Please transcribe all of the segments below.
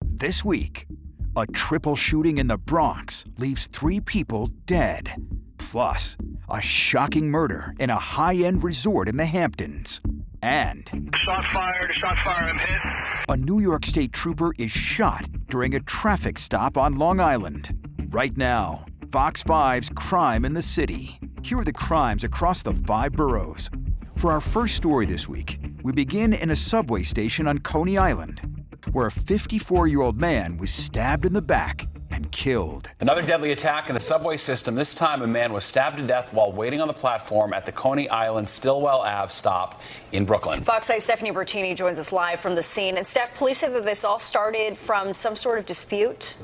This week, a triple shooting in the Bronx leaves 3 people dead. Plus, a shocking murder in a high-end resort in the Hamptons. And Shot fired, I'm hit. a New York State trooper is shot during a traffic stop on Long Island. Right now, Fox 5's Crime in the City. Here are the crimes across the 5 boroughs. For our first story this week, we begin in a subway station on Coney Island, where a 54-year-old man was stabbed in the back and killed. Another deadly attack in the subway system. This time, a man was stabbed to death while waiting on the platform at the Coney Island Stillwell Ave stop in Brooklyn. Fox 8's Stephanie Bertini joins us live from the scene. And Steph, police say that this all started from some sort of dispute.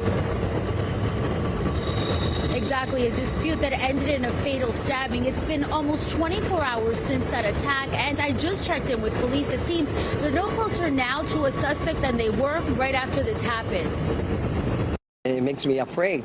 Exactly, a dispute that ended in a fatal stabbing. It's been almost 24 hours since that attack, and I just checked in with police. It seems they're no closer now to a suspect than they were right after this happened. It makes me afraid.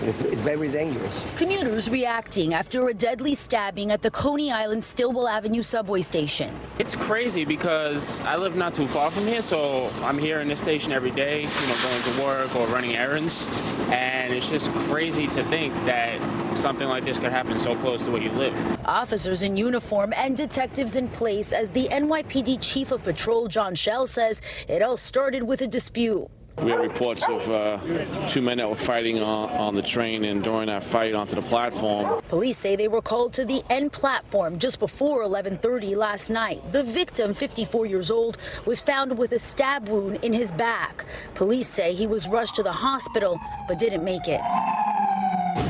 It's very dangerous. Commuters reacting after a deadly stabbing at the Coney Island Stillwell Avenue subway station. It's crazy because I live not too far from here, so I'm here in this station every day, going to work or running errands. And it's just crazy to think that something like this could happen so close to where you live. Officers in uniform and detectives in place as the NYPD Chief of Patrol, John Schell, says it all started with a dispute. We have reports of 2 men that were fighting on the train, and during that fight onto the platform. Police say they were called to the end platform just before 11:30 last night. The victim, 54 years old, was found with a stab wound in his back. Police say he was rushed to the hospital but didn't make it.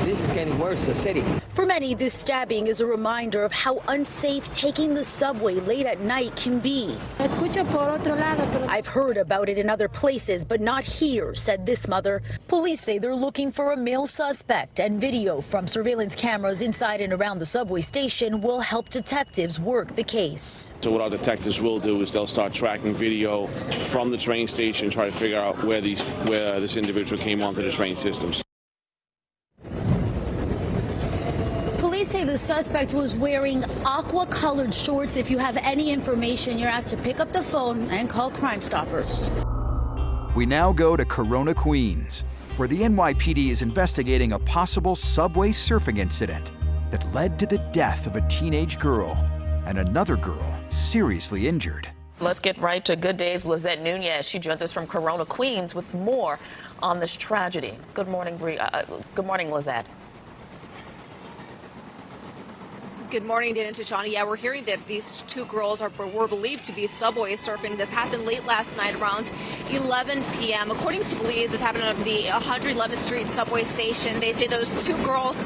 This is getting worse, the city. For many, this stabbing is a reminder of how unsafe taking the subway late at night can be. I've heard about it in other places, but not here, said this mother. Police say they're looking for a male suspect, and video from surveillance cameras inside and around the subway station will help detectives work the case. So what our detectives will do is they'll start tracking video from the train station, try to figure out where this individual came onto the train systems. Police say the suspect was wearing aqua-colored shorts. If you have any information, you're asked to pick up the phone and call Crime Stoppers. We now go to Corona, Queens, where the NYPD is investigating a possible subway surfing incident that led to the death of a teenage girl and another girl seriously injured. Let's get right to Good Day's Lizette Nunez. She joins us from Corona, Queens, with more on this tragedy. Good morning, good morning, Lizette. Good morning, Dan and Tashani. Yeah, we're hearing that these 2 girls were believed to be subway surfing. This happened late last night around 11 p.m. According to police, this happened at the 111th Street subway station. They say those 2 girls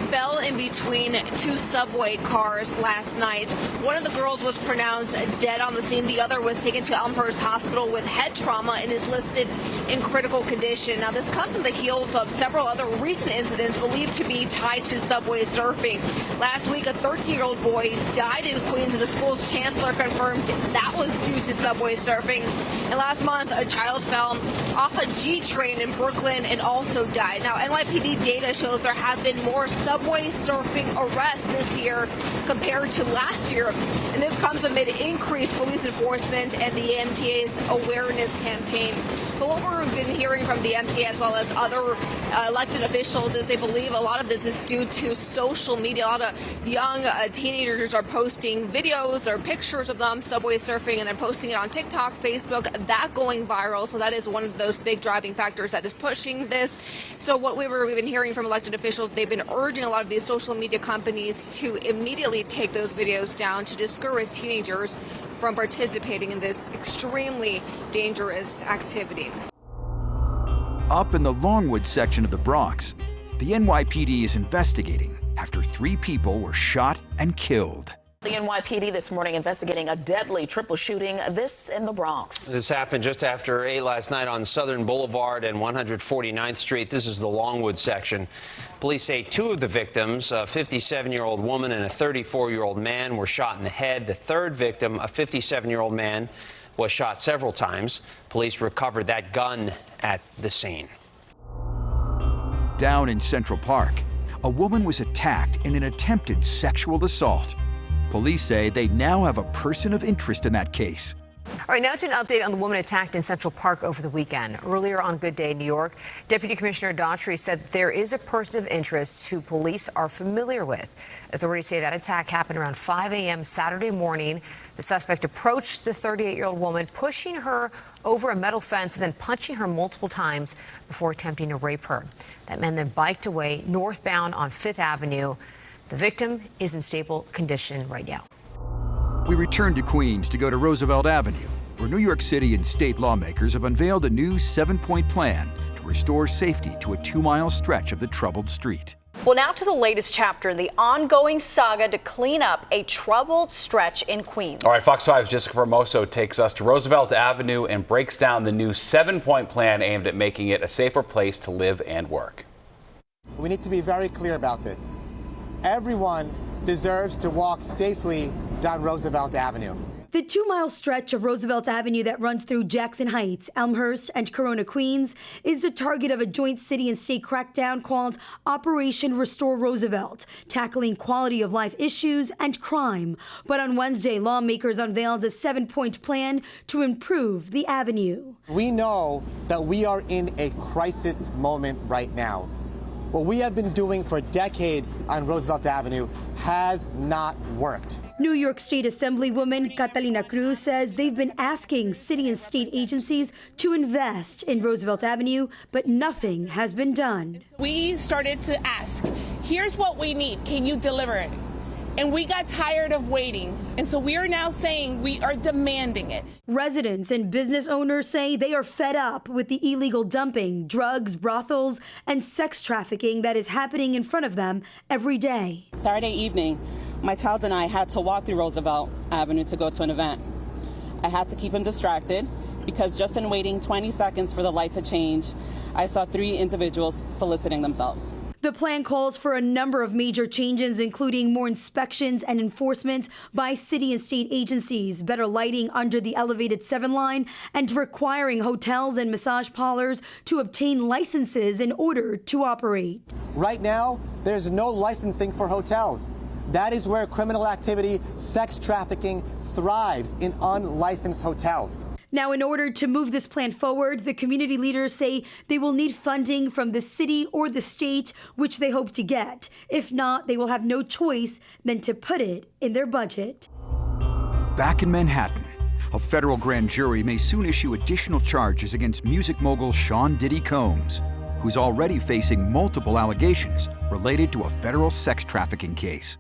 fell in between 2 subway cars last night. One of the girls was pronounced dead on the scene. The other was taken to Elmhurst Hospital with head trauma and is listed in critical condition. Now, this comes on the heels of several other recent incidents believed to be tied to subway surfing. Last week, a 13-year-old boy died in Queens, and the school's chancellor confirmed that was due to subway surfing. And last month, a child fell off a G train in Brooklyn and also died. Now, NYPD data shows there have been more subway surfing arrests this year compared to last year. And this comes amid increased police enforcement and the MTA's awareness campaign. But what we've been hearing from the MTA as well as other elected officials is they believe a lot of this is due to social media. A lot of young teenagers are posting videos or pictures of them subway surfing and then posting it on TikTok, Facebook, that going viral. So that is one of those big driving factors that is pushing this. So what we've been hearing from elected officials, they've been urging a lot of these social media companies to immediately take those videos down to discourage teenagers from participating in this extremely dangerous activity. Up in the Longwood section of the Bronx, the NYPD is investigating after 3 people were shot and killed. The NYPD this morning investigating a deadly triple shooting, this in the Bronx. This happened just after 8 last night on Southern Boulevard and 149th Street. This is the Longwood section. Police say 2 of the victims, a 57-year-old woman and a 34-year-old man, were shot in the head. The 3rd victim, a 57-year-old man, was shot several times. Police recovered that gun at the scene. Down in Central Park, a woman was attacked in an attempted sexual assault. Police say they now have a person of interest in that case. All right, now to an update on the woman attacked in Central Park over the weekend. Earlier on Good Day New York, Deputy Commissioner Daughtry said there is a person of interest who police are familiar with. Authorities say that attack happened around 5 a.m. Saturday morning. The suspect approached the 38-year-old woman, pushing her over a metal fence and then punching her multiple times before attempting to rape her. That man then biked away northbound on 5th Avenue. The victim is in stable condition right now. We return to Queens to go to Roosevelt Avenue, where New York City and state lawmakers have unveiled a new 7-point plan to restore safety to a 2-mile stretch of the troubled street. Well, now to the latest chapter in the ongoing saga to clean up a troubled stretch in Queens. All right, Fox 5's Jessica Formoso takes us to Roosevelt Avenue and breaks down the new 7-point plan aimed at making it a safer place to live and work. We need to be very clear about this. Everyone deserves to walk safely down Roosevelt Avenue. The 2-mile stretch of Roosevelt Avenue that runs through Jackson Heights, Elmhurst, and Corona, Queens, is the target of a joint city and state crackdown called Operation Restore Roosevelt, tackling quality of life issues and crime. But on Wednesday, lawmakers unveiled a 7-point plan to improve the avenue. We know that we are in a crisis moment right now. What we have been doing for decades on Roosevelt Avenue has not worked. New York State Assemblywoman Catalina Cruz says they've been asking city and state agencies to invest in Roosevelt Avenue, but nothing has been done. We started to ask, here's what we need, can you deliver it? And we got tired of waiting. And so we are now saying we are demanding it. Residents and business owners say they are fed up with the illegal dumping, drugs, brothels, and sex trafficking that is happening in front of them every day. Saturday evening, my child and I had to walk through Roosevelt Avenue to go to an event. I had to keep him distracted because just in waiting 20 seconds for the light to change, I saw 3 individuals soliciting themselves. The plan calls for a number of major changes, including more inspections and enforcement by city and state agencies, better lighting under the elevated 7 line, and requiring hotels and massage parlors to obtain licenses in order to operate. Right now, there's no licensing for hotels. That is where criminal activity, sex trafficking, thrives, in unlicensed hotels. Now, in order to move this plan forward, the community leaders say they will need funding from the city or the state, which they hope to get. If not, they will have no choice than to put it in their budget. Back in Manhattan, a federal grand jury may soon issue additional charges against music mogul Sean Diddy Combs, who's already facing multiple allegations related to a federal sex trafficking case.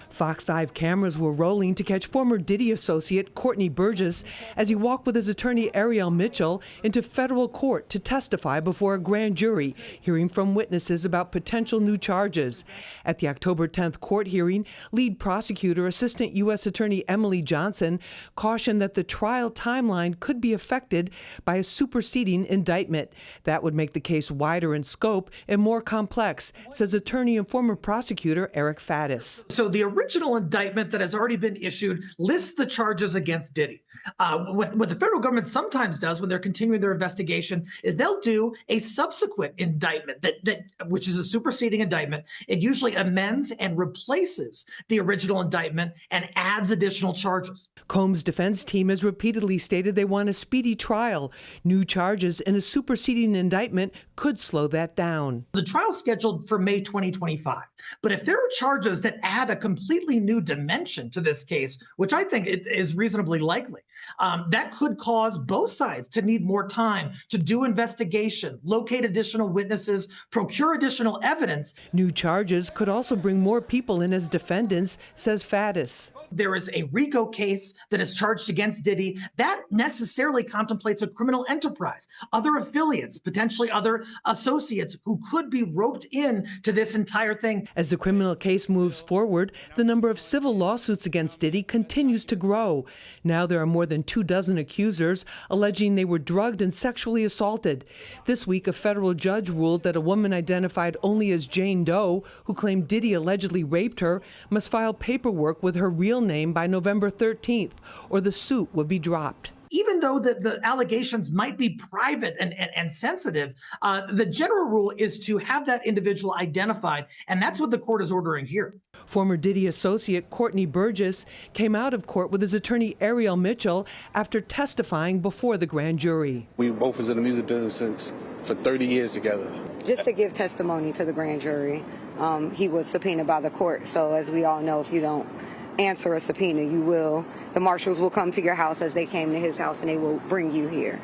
Fox 5 cameras were rolling to catch former Diddy associate Courtney Burgess as he walked with his attorney Ariel Mitchell into federal court to testify before a grand jury, hearing from witnesses about potential new charges. At the October 10th court hearing, lead prosecutor Assistant U.S. Attorney Emily Johnson cautioned that the trial timeline could be affected by a superseding indictment. That would make the case wider in scope and more complex, says attorney and former prosecutor Eric Faddis. So the original indictment that has already been issued lists the charges against Diddy. What the federal government sometimes does when they're continuing their investigation is they'll do a subsequent indictment which is a superseding indictment. It usually amends and replaces the original indictment and adds additional charges. Combs' defense team has repeatedly stated they want a speedy trial. New charges in a superseding indictment could slow that down. The trial's scheduled for May 2025. But if there are charges that add a completely new dimension to this case, which I think it is reasonably likely, that could cause both sides to need more time to do investigation, locate additional witnesses, procure additional evidence. New charges could also bring more people in as defendants, says Faddis. There is a RICO case that is charged against Diddy. That necessarily contemplates a criminal enterprise, other affiliates, potentially other associates who could be roped in to this entire thing. As the criminal case moves forward, the number of civil lawsuits against Diddy continues to grow. Now there are more than 24 accusers alleging they were drugged and sexually assaulted. This week, a federal judge ruled that a woman identified only as Jane Doe, who claimed Diddy allegedly raped her, must file paperwork with her real name by November 13th, or the suit would be dropped. even though the allegations might be private and sensitive, the general rule is to have that individual identified, and that's what the court is ordering here. Former Diddy associate Courtney Burgess came out of court with his attorney Ariel Mitchell after testifying before the grand jury. We both was in the music business for 30 years together. Just to give testimony to the grand jury, he was subpoenaed by the court. So as we all know, if you don't answer a subpoena, the marshals will come to your house as they came to his house, and they will bring you here.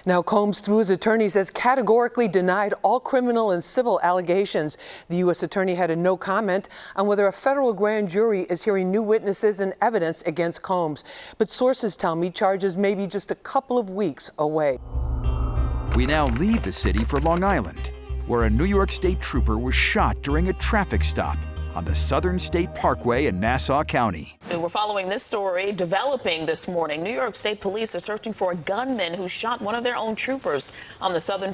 Now, Combs, through his attorneys, has categorically denied all criminal and civil allegations. The U.S. attorney had a no comment on whether a federal grand jury is hearing new witnesses and evidence against Combs. But sources tell me charges may be just a couple of weeks away. We now leave the city for Long Island, where a New York State trooper was shot during a traffic stop on the Southern State Parkway in Nassau County. We're following this story developing this morning. New York State police are searching for a gunman who shot one of their own troopers on the Southern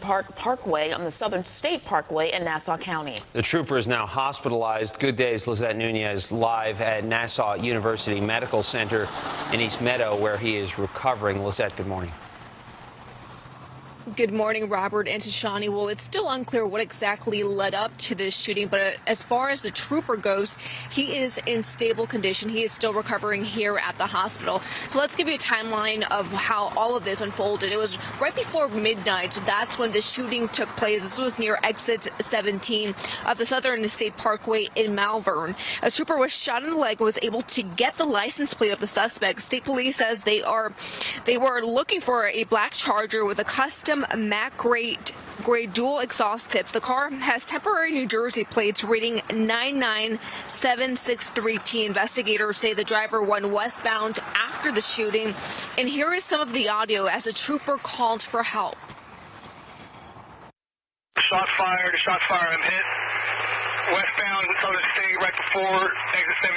State Parkway in Nassau County. The trooper is now hospitalized. Good Day's Lizette Nunez live at Nassau University Medical Center in East Meadow, where he is recovering. Lizette, good morning. Good morning, Robert and Tashani. Well, it's still unclear what exactly led up to this shooting, but as far as the trooper goes, he is in stable condition. He is still recovering here at the hospital. So let's give you a timeline of how all of this unfolded. It was right before midnight. That's when the shooting took place. This was near exit 17 of the Southern State Parkway in Malvern. A trooper was shot in the leg and was able to get the license plate of the suspect. State police says they were looking for a black Charger with a custom Mac gray dual exhaust tips. The car has temporary New Jersey plates reading 99763T. Investigators say the driver went westbound after the shooting. And here is some of the audio as the trooper called for help. Shots fired, I'm hit. Westbound Southern State right before exit 17.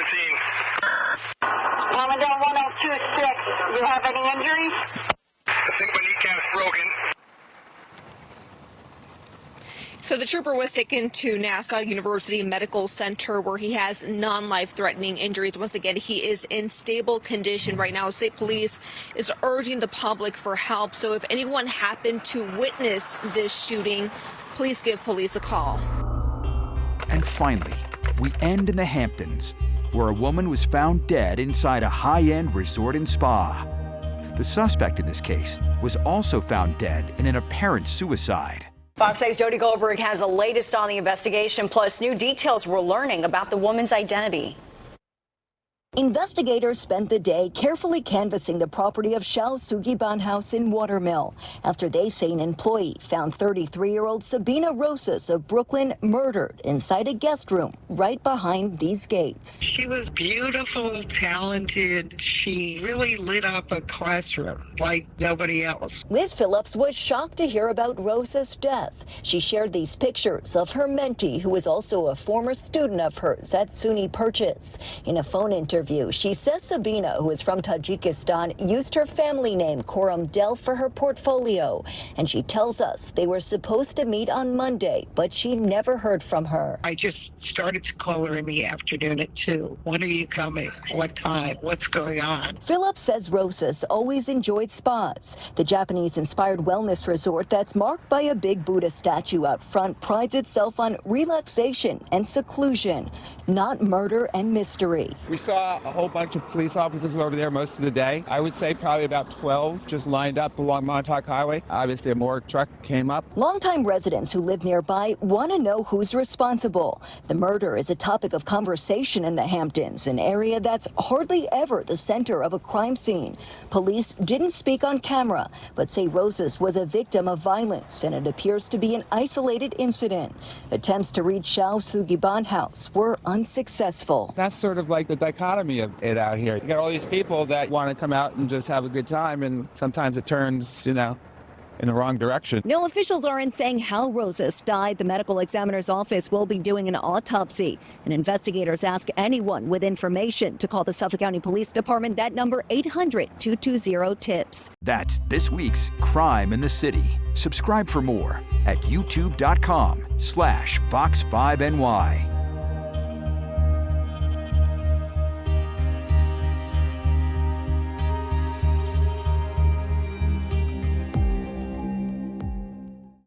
Coming down 1026. You have any injuries? I think my kneecap's broken. So the trooper was taken to Nassau University Medical Center, where he has non-life-threatening injuries. Once again, he is in stable condition right now. State police is urging the public for help. So if anyone happened to witness this shooting, please give police a call. And finally, we end in the Hamptons, where a woman was found dead inside a high-end resort and spa. The suspect in this case was also found dead in an apparent suicide. Fox 8's Jody Goldberg has the latest on the investigation, plus new details we're learning about the woman's identity. Investigators spent the day carefully canvassing the property of Xiao Sugiban House in Watermill after they say an employee found 33-year-old Sabina Rosas of Brooklyn murdered inside a guest room right behind these gates. She was beautiful, talented. She really lit up a classroom like nobody else. Liz Phillips was shocked to hear about Rosas' death. She shared these pictures of her mentee, who was also a former student of hers at SUNY Purchase. In a phone interview, she says Sabina, who is from Tajikistan, used her family name, Koram Del, for her portfolio. And she tells us they were supposed to meet on Monday, but she never heard from her. I just started to call her in the afternoon at 2. When are you coming? What time? What's going on? Phillips says Rosas always enjoyed spas. The Japanese-inspired wellness resort that's marked by a big Buddha statue out front prides itself on relaxation and seclusion, not murder and mystery. We saw a whole bunch of police officers over there most of the day. I would say probably about 12 just lined up along Montauk Highway. Obviously, a morgue truck came up. Longtime residents who live nearby want to know who's responsible. The murder is a topic of conversation in the Hamptons, an area that's hardly ever the center of a crime scene. Police didn't speak on camera, but say Rosas was a victim of violence, and it appears to be an isolated incident. Attempts to reach Xiao Sugiban House were unsuccessful. That's sort of like the dichotomy of it out here. You got all these people that want to come out and just have a good time, and sometimes it turns, in the wrong direction. No officials aren't saying how Rosas died. The medical examiner's office will be doing an autopsy. And investigators ask anyone with information to call the Suffolk County Police Department. That number, 800-220-TIPS. That's this week's Crime in the City. Subscribe for more at youtube.com/Fox5NY.